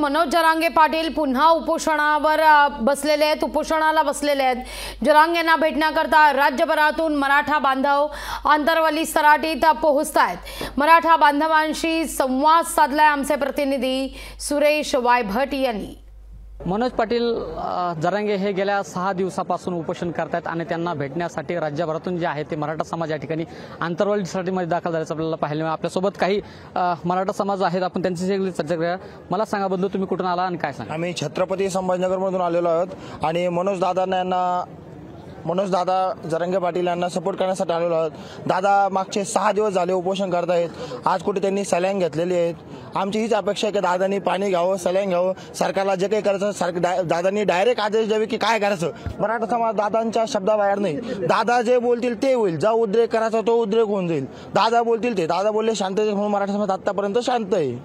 मनोज जरांगे पाटील पुन्हा उपोषणावर बसलेले आहेत, उपोषणाला बसलेले आहेत। जरांगेंना भेटण्याकरता राज्यभरातून मराठा बांधव आंतरवली सराटीत पोहोचतायत। मराठा बांधवांशी संवाद साधलाय आमचे प्रतिनिधी सुरेश वायभट यांनी। मनोज पाटील जरांगे हे गेल्या 6 दिवसापासून उपोषण करतात आणि त्यांना भेटण्यासाठी राज्यभरातून जे आहे ते मराठा समाज या ठिकाणी आंतरवली सराटीमध्ये दाखल झाल्याचं आपल्याला पाहायला मिळालं। आपल्यासोबत काही मराठा समाज आहेत, आपण त्यांच्याशी चर्चा करूया। मला सांगा बंधू, तुम्ही कुठून आला आणि काय सांगा? आम्ही छत्रपती संभाजीनगरमधून आलेलो आहोत आणि मनोज दादा जरांगे पाटील यांना सपोर्ट करण्यासाठी आलेलो आहोत। दादा मागचे 6 दिवस झाले उपोषण करतायत। आज कुठे त्यांनी सलाईन घेतलेली आहेत। आमची हीच अपेक्षा आहे की दादांनी पाणी घ्यावं, सलाईन घ्यावं, सरकारला जे काही करायचं दादांनी डायरेक्ट आदेश द्यावे की काय करायचं। मराठा समाज दादांच्या शब्दाबाहेर नाही। दादा जे बोलतील ते होईल, जो उद्रेक करायचा तो उद्रेक होऊन जाईल। दादा बोलतील ते, दादा बोलले शांततेत म्हणून मराठा समाज आतापर्यंत शांत आहे।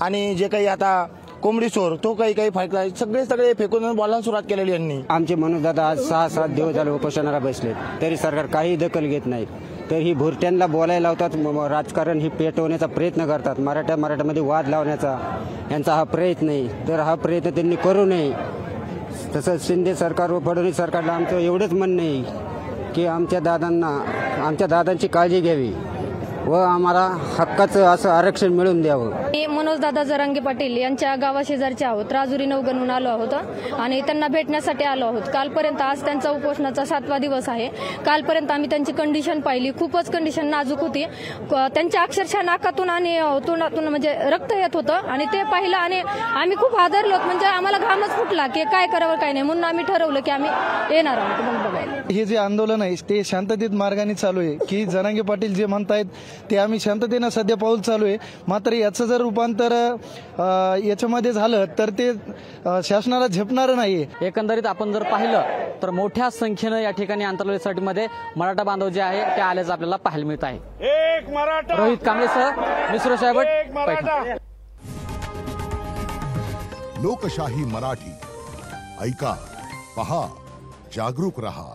आणि जे काही आता कोंबडी चोर तो काही फायदा सगळे फेकून बोलायला सुरुवात केलेली यांनी। आमचे मनोज दादा आज 6-7 दिवस झाले उपोषणाला बसले, तरी सरकार काही दखल घेत नाही। तर ही भुरट्यांना बोलायला लावतात, राजकारण ही पेटवण्याचा प्रयत्न करतात, मराठ्यामध्ये वाद लावण्याचा यांचा हा प्रयत्न आहे। तर हा प्रयत्न त्यांनी करू नये। तसंच शिंदे सरकार व फडणवीस सरकारला आमचं एवढंच म्हणणं आहे की आमच्या दादांची काळजी घ्यावी व आम्हाला हक्काचं असं आरक्षण मिळवून द्यावं। मनोज दादा जरांगे पाटील यांच्या गावाशेजारचे आहोत, राजुरी नवगणहून आलो आहोत आणि त्यांना भेटण्यासाठी आलो आहोत। कालपर्यंत, आज त्यांचा उपोषणाचा 7वा दिवस आहे। कालपर्यंत आम्ही त्यांची कंडिशन पाहिली, खूपच कंडिशन नाजूक होती। त्यांच्या अक्षरशः नाकातून आणि तोंडातून म्हणजे रक्त येत होतं आणि ते पाहिलं आणि आम्ही खूप हादरलो, म्हणजे आम्हाला घामच फुटला की काय करावं काय नाही। म्हणून आम्ही ठरवलं की आम्ही येणार आहोत मग बघायला। हे जे आंदोलन आहे ते शांततेत मार्गाने चालू आहे की जरांगे पाटील जे म्हणतायत ते आम्ही शांततेनं सध्या पाऊल चालू आहे। मात्र याचं जर रूपांतर याच्यामध्ये झालं तर ते शासनाला झेपणार नाही। एकंदरीत आपण जर पाहिलं तर मोठ्या संख्येनं या ठिकाणी आंतरवली सराटीमध्ये मराठा बांधव जे आहे ते आल्याचं आपल्याला पाहायला मिळत आहे। रोहित कांबळेसह मी सुरेश वायभट। लोकशाही मराठी ऐका, पहा, जागरूक रहा।